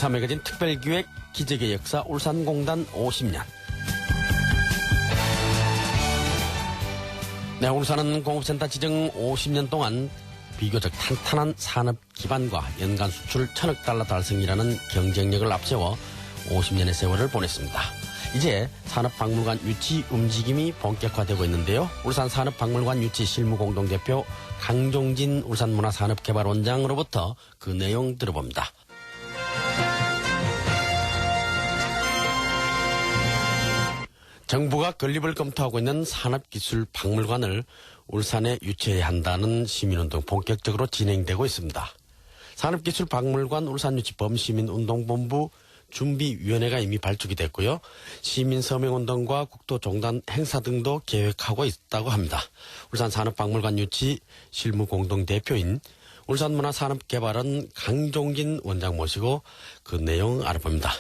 시사매거진 특별기획 기적의 역사 울산공단 50년. 네, 울산은 공업센터 지정 50년 동안 비교적 탄탄한 산업 기반과 연간 수출 1,000억 달러 달성이라는 경쟁력을 앞세워 50년의 세월을 보냈습니다. 이제 산업박물관 유치 움직임이 본격화되고 있는데요. 울산 산업박물관 유치 실무공동대표 강종진 울산문화산업개발원장으로부터 그 내용 들어봅니다. 정부가 건립을 검토하고 있는 산업기술박물관을 울산에 유치해야 한다는 시민운동 본격적으로 진행되고 있습니다. 산업기술박물관 울산유치범시민운동본부 준비위원회가 이미 발족이 됐고요. 시민서명운동과 국토종단 행사 등도 계획하고 있다고 합니다. 울산산업박물관 유치 실무공동대표인 울산문화산업개발원 강종진 원장 모시고 그 내용 알아봅니다.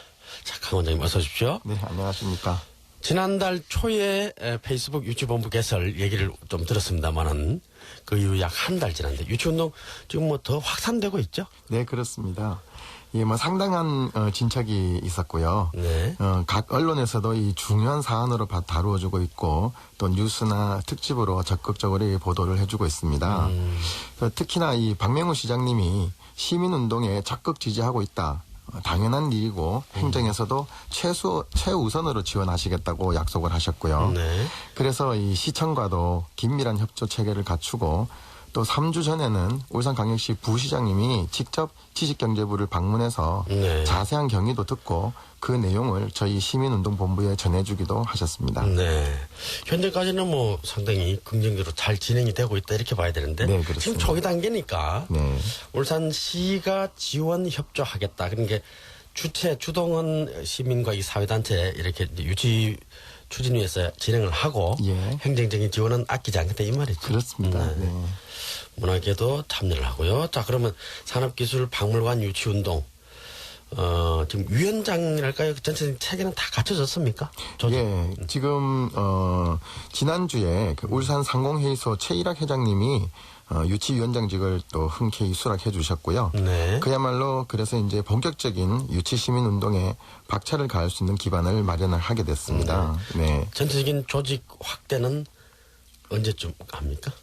자, 강 원장님 어서 오십시오. 네, 안녕하십니까. 지난달 초에 페이스북 유치본부 개설 얘기를 좀 들었습니다만은 그 이후 약 한 달 지났는데 유치운동 지금 뭐 더 확산되고 있죠? 네, 그렇습니다. 예, 뭐 상당한 진척이 있었고요. 네. 각 언론에서도 이 중요한 사안으로 다루어주고 있고 또 뉴스나 특집으로 적극적으로 보도를 해주고 있습니다. 특히나 이 박명우 시장님이 시민운동에 적극 지지하고 있다. 당연한 일이고 행정에서도 최우선으로 지원하시겠다고 약속을 하셨고요. 네. 그래서 이 시청과도 긴밀한 협조 체계를 갖추고 또 3주 전에는 울산광역시 부시장님이 직접 지식경제부를 방문해서 네. 자세한 경위도 듣고 그 내용을 저희 시민운동본부에 전해주기도 하셨습니다. 네. 현재까지는 뭐 상당히 긍정적으로 잘 진행이 되고 있다 이렇게 봐야 되는데 네, 그렇습니다. 지금 초기 단계니까 네. 울산시가 지원 협조하겠다. 그러니까 주동은 시민과 이 사회단체 이렇게 유치 추진위에서 진행을 하고 예. 행정적인 지원은 아끼지 않겠다 이 말이죠. 그렇습니다. 네. 문화계도 참여를 하고요. 자, 그러면 산업기술박물관 유치운동 지금 위원장이랄까요? 전체적인 체계는 다 갖춰졌습니까? 예, 지금 지난주에 그 울산 상공회의소 최일학 회장님이 유치위원장직을 또 흔쾌히 수락해 주셨고요. 네. 그야말로 그래서 이제 본격적인 유치 시민 운동에 박차를 가할 수 있는 기반을 마련을 하게 됐습니다. 네. 전체적인 조직 확대는 언제쯤 합니까?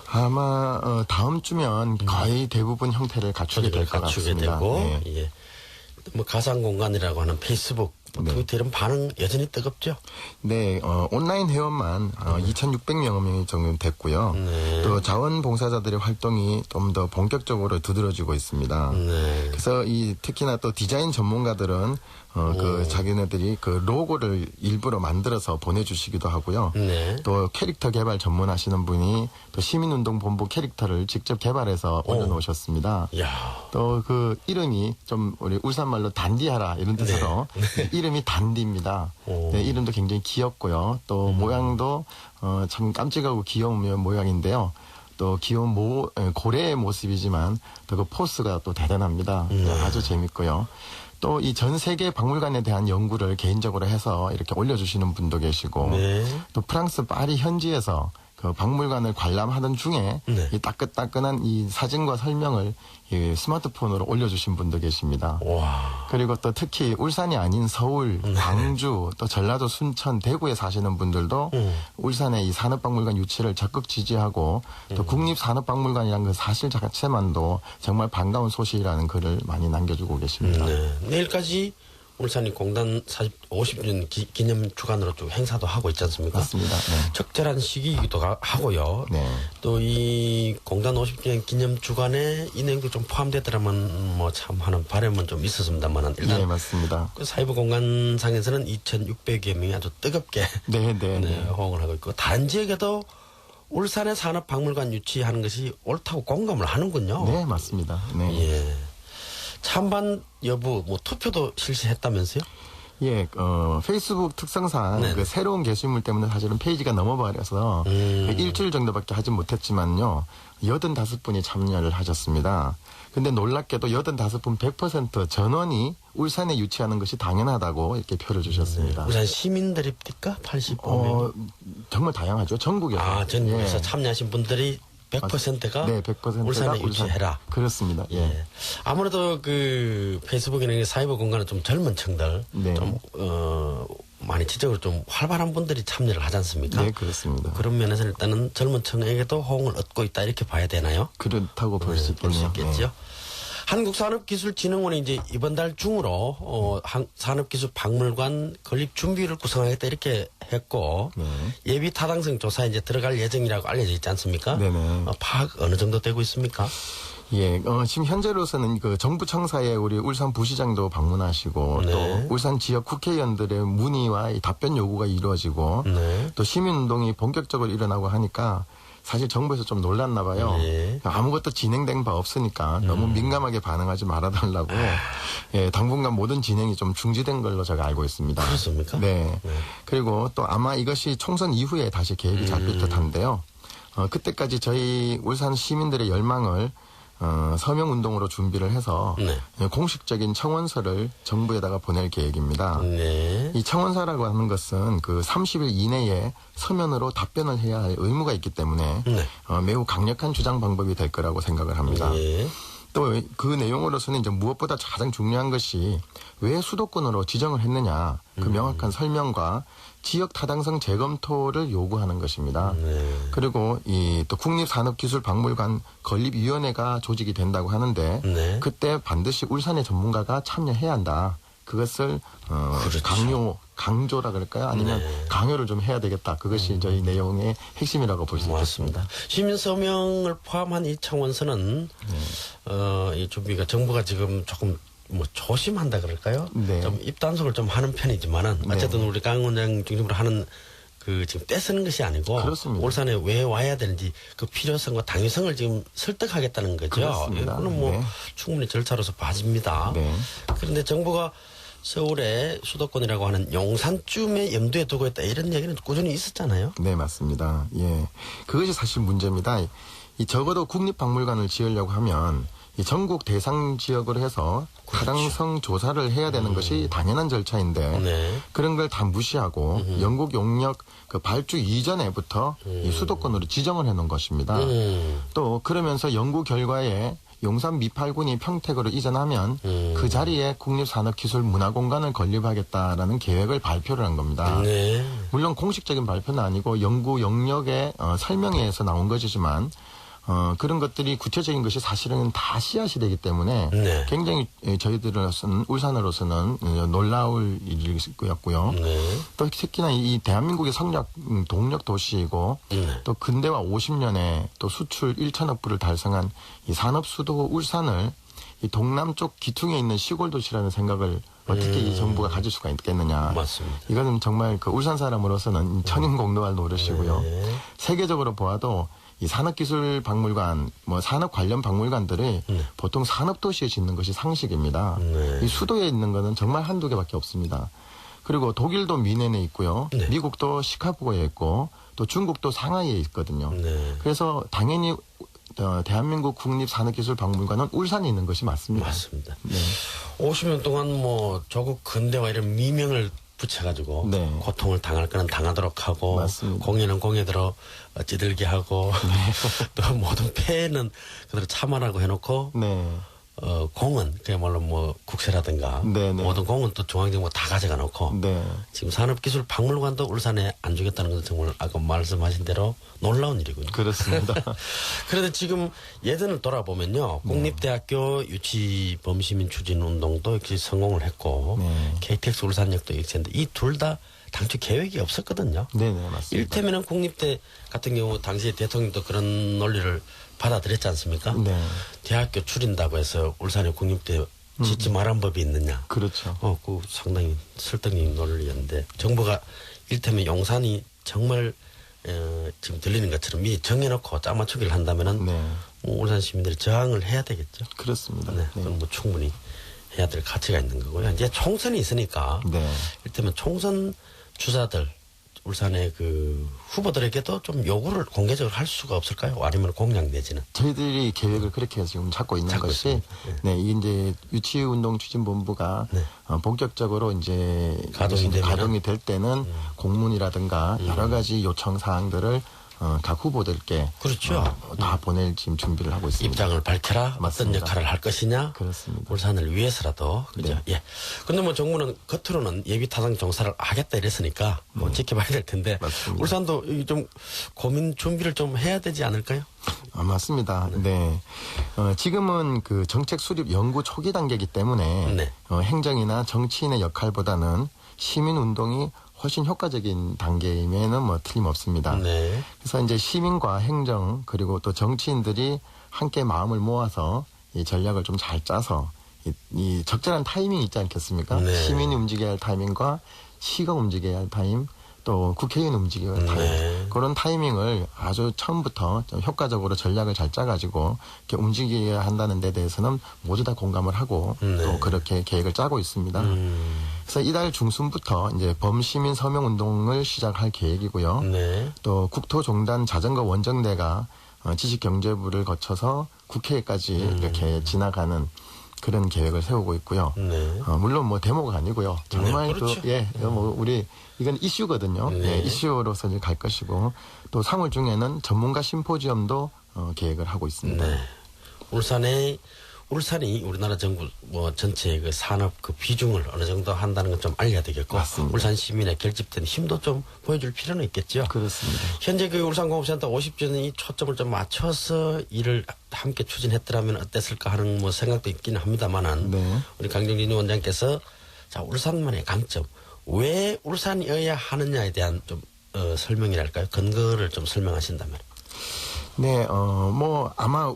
아마 다음 주면 거의 대부분 형태를 갖추게 될 것 갖추게 같습니다. 되고 네. 예. 뭐 가상공간이라고 하는 페이스북 네. 트위터 이런 반응 여전히 뜨겁죠? 네, 온라인 회원만 2,600명 정도 됐고요. 네. 또 자원봉사자들의 활동이 좀 더 본격적으로 두드러지고 있습니다. 네. 그래서 특히나 또 디자인 전문가들은 그 자기네들이 그 로고를 일부러 만들어서 보내주시기도 하고요. 네. 또 캐릭터 개발 전문하시는 분이 또 시민운동본부 캐릭터를 직접 개발해서 올려놓으셨습니다. 야. 또 그 이름이 좀 우리 울산말로 단디하라 이런 뜻으로 이름이 단디입니다. 네, 이름도 굉장히 귀엽고요. 또 모양도 참 깜찍하고 귀여운 모양인데요. 또 귀여운 고래의 모습이지만 또 그 포스가 또 대단합니다. 아주 재밌고요. 또 이 전 세계 박물관에 대한 연구를 개인적으로 해서 이렇게 올려주시는 분도 계시고 네. 또 프랑스 파리 현지에서 그 박물관을 관람하던 중에 네. 이 따끈따끈한 이 사진과 설명을 이 스마트폰으로 올려주신 분도 계십니다. 와. 그리고 또 특히 울산이 아닌 서울, 광주, 또 전라도, 순천, 대구에 사시는 분들도 울산의 이 산업박물관 유치를 적극 지지하고 또 국립산업박물관이라는 그 사실 자체만도 정말 반가운 소식이라는 글을 많이 남겨주고 계십니다. 네. 내일까지 울산이 공단 50년 기념 주간으로 쭉 행사도 하고 있지 않습니까? 맞습니다. 네. 적절한 시기이기도 하고요. 네. 또 이 공단 50주년 기념 주간에 이 내용도 좀 포함되더라면 뭐 참 하는 바람은 좀 있었습니다만은 일단 네, 맞습니다. 그 사이버 공간상에서는 2,600여 명이 아주 뜨겁게 네. 호응을 하고 있고 다른 지역에도 울산의 산업박물관 유치하는 것이 옳다고 공감을 하는군요. 네, 맞습니다. 네. 예. 찬반 여부 뭐 투표도 실시했다면서요? 예, 페이스북 특성상 네네. 그 새로운 게시물 때문에 사실은 페이지가 넘어버려서 일주일 정도밖에 하지 못했지만요. 85분이 참여를 하셨습니다. 근데 놀랍게도 85분 100% 전원이 울산에 유치하는 것이 당연하다고 이렇게 표를 주셨습니다. 울산 시민들입니까? 85명. 정말 다양하죠. 전국에서. 전국에서 예. 참여하신 분들이 100%가 네, 100%가 울산에 유치해라. 그렇습니다. 예. 예. 아무래도 그 페이스북이나 사이버 공간은 좀 젊은 층들 네. 좀 많이 지적으로 좀 활발한 분들이 참여를 하지 않습니까? 네, 그렇습니다. 그런 면에서 일단은 젊은 층에게도 호응을 얻고 있다 이렇게 봐야 되나요? 그렇다고 볼 수 볼 수 있겠네요. 있겠죠. 한국산업기술진흥원이 이제 이번 달 중으로 산업기술박물관 건립 준비를 구성하겠다 이렇게 했고 네. 예비 타당성 조사에 이제 들어갈 예정이라고 알려져 있지 않습니까? 네네. 파악 어느 정도 되고 있습니까? 예, 지금 현재로서는 그 정부 청사에 우리 울산 부시장도 방문하시고 네. 또 울산 지역 국회의원들의 문의와 이 답변 요구가 이루어지고 네. 또 시민운동이 본격적으로 일어나고 하니까 사실 정부에서 좀 놀랐나 봐요. 네. 아무것도 진행된 바 없으니까 너무 민감하게 반응하지 말아달라고 예, 당분간 모든 진행이 좀 중지된 걸로 제가 알고 있습니다. 그렇습니까? 네. 네. 그리고 또 아마 이것이 총선 이후에 다시 계획이 잡힐 듯한데요. 그때까지 저희 울산 시민들의 열망을 서명 운동으로 준비를 해서 네. 공식적인 청원서를 정부에다가 보낼 계획입니다. 네. 이 청원서라고 하는 것은 그 30일 이내에 서면으로 답변을 해야 할 의무가 있기 때문에 네. 매우 강력한 주장 방법이 될 거라고 생각을 합니다. 예. 또 그 내용으로서는 이제 무엇보다 가장 중요한 것이 왜 수도권으로 지정을 했느냐 그 명확한 설명과 지역 타당성 재검토를 요구하는 것입니다. 네. 그리고 이 또 국립산업기술박물관 건립위원회가 조직이 된다고 하는데 네. 그때 반드시 울산의 전문가가 참여해야 한다. 그것을 그렇죠. 강조라 그럴까요? 아니면 네. 강요를 좀 해야 되겠다. 그것이 저희 내용의 핵심이라고 볼 수 있겠습니다. 맞습니다. 시민 서명을 포함한 이 청원서는 이 준비가 정부가 지금 조금 뭐 조심한다 그럴까요? 네. 좀 입단속을 좀 하는 편이지만은 어쨌든 우리 강 원장 중심으로 하는 그 지금 떼쓰는 것이 아니고 그렇습니다. 울산에 왜 와야 되는지 그 필요성과 당위성을 지금 설득하겠다는 거죠. 그렇습니다. 이거는 뭐 네. 충분히 절차로서 봐집니다. 네. 그런데 정부가 서울의 수도권이라고 하는 용산쯤에 염두에 두고 있다 이런 얘기는 꾸준히 있었잖아요. 네, 맞습니다. 예. 그것이 사실 문제입니다. 이 적어도 국립박물관을 지으려고 하면 이 전국 대상 지역으로 해서 타당성 조사를 해야 되는 것이 당연한 절차인데 네. 그런 걸 다 무시하고 영국 용역 그 발주 이전에부터 이 수도권으로 지정을 해놓은 것입니다. 또 그러면서 연구 결과에 용산 미팔군이 평택으로 이전하면 그 자리에 국립산업기술문화공간을 건립하겠다라는 계획을 발표를 한 겁니다. 네. 물론 공식적인 발표는 아니고 연구 영역의 설명회에서 나온 것이지만 그런 것들이 구체적인 것이 사실은 다 씨앗이 되기 때문에 네. 굉장히 저희들로서는 울산으로서는 놀라울 일이었고요. 네. 또 특히나 이 대한민국의 성장 동력 도시이고 또 근대화 50년에 또 수출 1천억 불을 달성한 이 산업 수도 울산을 이 동남쪽 기퉁에 있는 시골 도시라는 생각을 어떻게 이 정부가 가질 수가 있겠느냐. 맞습니다. 이거는 정말 그 울산 사람으로서는 천인공노할 노릇이고요. 네. 세계적으로 보아도 이 산업기술박물관, 뭐 산업 관련 박물관들이 보통 산업도시에 짓는 것이 상식입니다. 네. 이 수도에 있는 거는 정말 한두 개밖에 없습니다. 그리고 독일도 미넨에 있고요. 네. 미국도 시카고에 있고 또 중국도 상하이에 있거든요. 네. 그래서 당연히 대한민국 국립산업기술박물관은 울산에 있는 것이 맞습니다. 맞습니다. 네. 50년 동안 뭐 조국 근대화 이런 미명을 붙여가지고 네. 고통을 당할 거는 당하도록 하고 맞습니다. 공예는 공예대로 찌들게 하고 또 모든 폐해는 그대로 참아라고 해놓고 네. 공은 그야말로 뭐 국세라든가 네네. 모든 공은 또 중앙정부 다 가져가 놓고 네. 지금 산업기술박물관도 울산에 안 주겠다는 것은 정말 아까 말씀하신 대로 놀라운 일이군요. 그렇습니다. 그런데 지금 예전을 돌아보면요. 국립대학교 유치 범시민 추진 운동도 역시 성공을 했고 네. KTX 울산역도 유치했는데 이 둘 다 당초 계획이 없었거든요. 네네, 맞습니다. 일테면은 국립대 같은 경우 당시 대통령도 그런 논리를 받아들였지 않습니까? 네. 대학교 추린다고 해서 울산에 국립대 짓지 말한 법이 있느냐. 그렇죠. 그 상당히 설득력 논리였는데 정부가 일테면 용산이 정말 지금 들리는 것처럼 미리 정해놓고 짜맞추기를 한다면은 네. 뭐 울산 시민들이 저항을 해야 되겠죠. 그렇습니다. 네, 네. 그건 뭐 충분히 해야 될 가치가 있는 거고요. 이제 총선이 있으니까 네. 일테면 총선 주자들 울산의 그 후보들에게도 좀 요구를 공개적으로 할 수가 없을까요? 아니면 공약 내지는? 저희들이 계획을 그렇게 지금 찾고 있는 찾고 것이, 있습니다. 네, 이게 이제 유치운동 추진본부가 네. 본격적으로 이제 가동이 이것이 되면은? 가동이 될 때는 공문이라든가 여러 가지 요청 사항들을 각 후보들께 그렇죠. 다 보낼 지금 준비를 하고 있습니다. 입장을 밝혀라. 맞습니다. 어떤 역할을 할 것이냐. 그렇습니다. 울산을 위해서라도. 그죠? 네. 예. 근데 뭐 정부는 겉으로는 예비 타당 정사를 하겠다 이랬으니까 뭐 지켜봐야 될 텐데. 맞습니다. 울산도 이좀 고민 준비를 좀 해야 되지 않을까요? 맞습니다. 네. 지금은 그 정책 수립 연구 초기 단계이기 때문에 네. 행정이나 정치인의 역할보다는 시민 운동이 훨씬 효과적인 단계임에는 뭐 틀림없습니다. 네. 그래서 이제 시민과 행정 그리고 또 정치인들이 함께 마음을 모아서 이 전략을 좀 잘 짜서 이 적절한 타이밍이 있지 않겠습니까? 네. 시민이 움직여야 할 타이밍과 시가 움직여야 할 타임 또 국회의원 움직여야 할 타임 네. 그런 타이밍을 아주 처음부터 좀 효과적으로 전략을 잘 짜가지고 이렇게 움직여야 한다는 데 대해서는 모두 다 공감을 하고 네. 또 그렇게 계획을 짜고 있습니다. 그래서 이달 중순부터 이제 범시민 서명 운동을 시작할 계획이고요. 네. 또 국토종단 자전거 원정대가 지식경제부를 거쳐서 국회까지 이렇게 지나가는 그런 계획을 세우고 있고요. 네. 물론 뭐 데모가 아니고요. 정말 네, 그렇죠. 우리 이건 이슈거든요. 네. 이슈로서 이제 갈 것이고 또 3월 중에는 전문가 심포지엄도 계획을 하고 있습니다. 네. 울산이 우리나라 정부 뭐 전체의 그 산업 그 비중을 어느 정도 한다는 건 좀 알려야 되겠고 맞습니다. 울산 시민의 결집된 힘도 좀 보여줄 필요는 있겠죠. 그렇습니다. 현재 그 울산공업센터 50주년이 초점을 좀 맞춰서 일을 함께 추진했더라면 어땠을까 하는 뭐 생각도 있기는 합니다만은 네. 우리 강정진 원장께서 자 울산만의 강점 왜 울산이어야 하느냐에 대한 좀 설명이랄까요 근거를 좀 설명하신다면. 네, 아마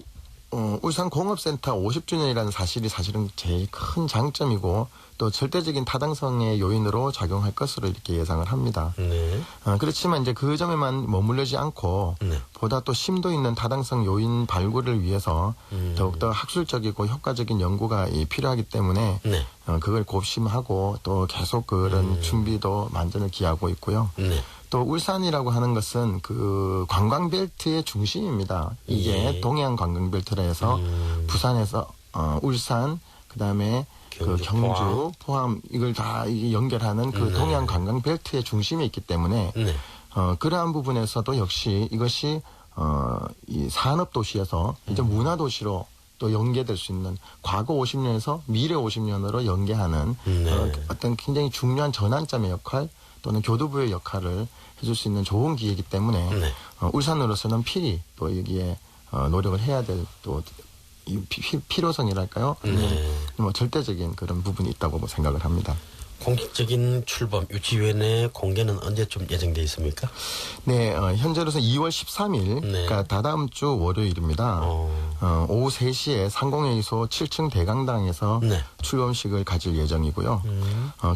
울산공업센터 50주년이라는 사실이 사실은 제일 큰 장점이고 또 절대적인 타당성의 요인으로 작용할 것으로 이렇게 예상을 합니다. 네. 그렇지만 이제 그 점에만 머무르지 않고 네. 보다 또 심도 있는 타당성 요인 발굴을 위해서 더욱더 학술적이고 효과적인 연구가 필요하기 때문에 네. 그걸 곱심하고 또 계속 그런 준비도 만전을 기하고 있고요. 네. 또 울산이라고 하는 것은 그 관광벨트의 중심입니다. 이게 예. 동해안 관광벨트라 해서 부산에서 울산 그다음에 경주, 경주, 포함 이걸 다 이게 연결하는 그 네. 동해안 관광벨트의 중심에 있기 때문에 네. 그러한 부분에서도 역시 이것이 이 산업 도시에서 이제 문화 도시로 또 연계될 수 있는 과거 50년에서 미래 50년으로 연계하는 네. 어떤 굉장히 중요한 전환점의 역할 또는 교두부의 역할을 해줄 수 있는 좋은 기회이기 때문에 네. 울산으로서는 필히 또 여기에 노력을 해야 될 또 필요성이랄까요? 뭐 절대적인 그런 부분이 있다고 생각을 합니다. 공식적인 출범 유치위원회 공개는 언제쯤 예정돼 있습니까? 네, 현재로서 2월 13일, 네. 그러니까 다다음 주 월요일입니다. 오후 3시에 상공회의소 7층 대강당에서 네. 출범식을 가질 예정이고요.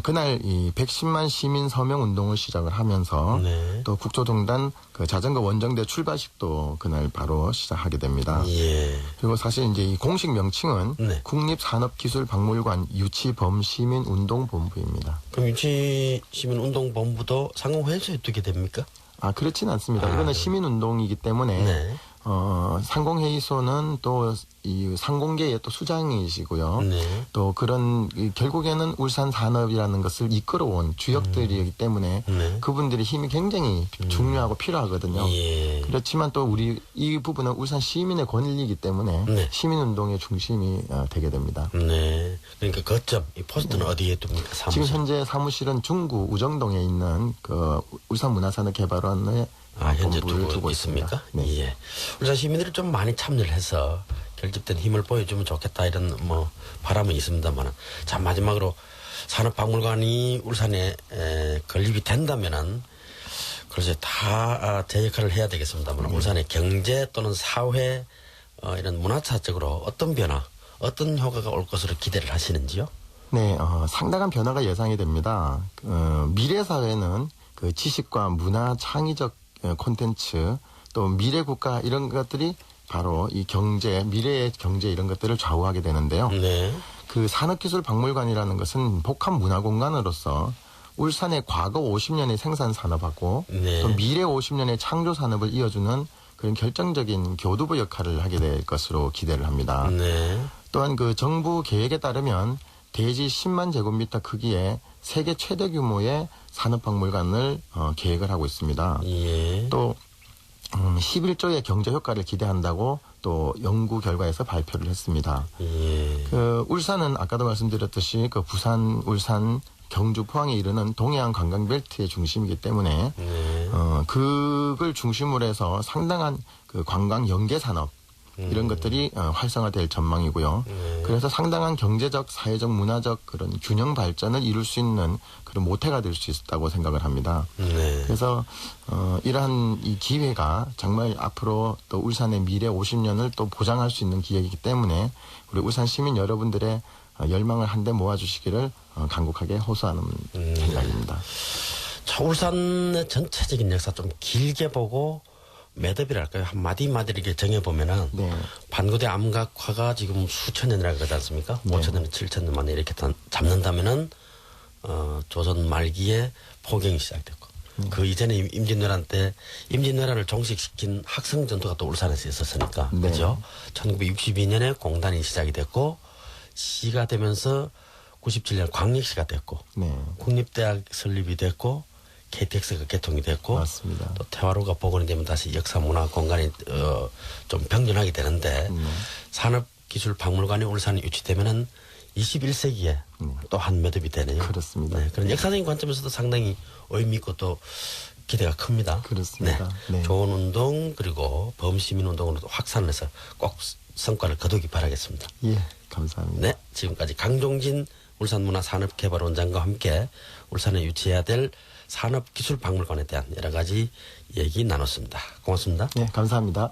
그날 이 110만 시민 서명 운동을 시작을 하면서 네. 또 국토종단 그 자전거 원정대 출발식도 그날 바로 시작하게 됩니다. 예. 그리고 사실 이제 이 공식 명칭은 네. 국립산업기술박물관 유치범시민운동본부입니다. 그럼 유치시민운동본부도 상공회의소에 두게 됩니까? 그렇지는 않습니다. 이거는 시민운동이기 때문에 네. 상공회의소는 또 이 상공계의 또 수장이시고요. 네. 또 그런 결국에는 울산 산업이라는 것을 이끌어온 주역들이기 때문에 네. 그분들의 힘이 굉장히 중요하고 필요하거든요. 예. 그렇지만 또 우리 이 부분은 울산 시민의 권리이기 때문에 네. 시민운동의 중심이 되게 됩니다. 네. 그러니까 거점 이 포스트는 어디에 둡니까? 지금 사무실. 현재 사무실은 중구 우정동에 있는 그 울산문화산업개발원의 현재 본부를 두고 두고 있습니까? 네. 예. 울산 시민들이 좀 많이 참여를 해서 결집된 힘을 보여주면 좋겠다 이런 뭐 바람은 있습니다만 자 마지막으로 산업박물관이 울산에 건립이 된다면은 글쎄 다 제 역할을 해야 되겠습니다만 울산의 경제 또는 사회 이런 문화차적으로 어떤 변화 어떤 효과가 올 것으로 기대를 하시는지요? 네, 상당한 변화가 예상이 됩니다. 미래 사회는 그 지식과 문화 창의적 콘텐츠 또 미래 국가 이런 것들이 바로 이 경제, 미래의 경제 이런 것들을 좌우하게 되는데요. 네. 그 산업기술박물관이라는 것은 복합 문화공간으로서 울산의 과거 50년의 생산산업하고 네. 또 미래 50년의 창조산업을 이어주는 그런 결정적인 교두보 역할을 하게 될 것으로 기대를 합니다. 네. 또한 그 정부 계획에 따르면 대지 10만 제곱미터 크기의 세계 최대 규모의 산업박물관을 계획을 하고 있습니다. 예. 또 11조의 경제 효과를 기대한다고 또 연구 결과에서 발표를 했습니다. 예. 그 울산은 아까도 말씀드렸듯이 그 부산, 울산, 경주, 포항에 이르는 동해안 관광벨트의 중심이기 때문에 그걸 중심으로 해서 상당한 그 관광 연계 산업 이런 것들이 활성화될 전망이고요. 그래서 상당한 경제적, 사회적, 문화적 그런 균형 발전을 이룰 수 있는 그런 모태가 될 수 있다고 생각을 합니다. 그래서 이러한 이 기회가 정말 앞으로 또 울산의 미래 50년을 또 보장할 수 있는 기회이기 때문에 우리 울산 시민 여러분들의 열망을 한데 모아주시기를 간곡하게 호소하는 생각입니다. 자, 울산의 전체적인 역사 좀 길게 보고 매듭이랄까요? 한 마디마디 이렇게 정해보면은 네. 반고대 암각화가 지금 수천 년이라고 그러지 않습니까? 네. 5천 년, 7천 년 만에 이렇게 잡는다면은 조선 말기에 포경이 시작됐고 그 이전에 임진왜란 때 임진왜란을 종식시킨 학생 전투가 또 울산에서 있었으니까 네. 그죠? 1962년에 공단이 시작이 됐고 시가 되면서 97년 광역시가 됐고 네. 국립대학 설립이 됐고 KTX가 개통이 됐고 맞습니다. 또 태화로가 복원이 되면 다시 역사 문화 공간이 좀 병전하게 되는데 산업기술박물관이 울산에 유치되면은 21세기에 또 한 매듭이 되네요. 그렇습니다. 네, 그런 역사적인 관점에서도 상당히 의미 있고 또 기대가 큽니다. 그렇습니다. 네. 네. 좋은 운동 그리고 범시민운동으로 확산해서 꼭 성과를 거두기 바라겠습니다. 예, 감사합니다. 네, 지금까지 강종진 울산문화산업개발원장과 함께 울산에 유치해야 될 산업기술박물관에 대한 여러 가지 얘기 나눴습니다. 고맙습니다. 예, 감사합니다.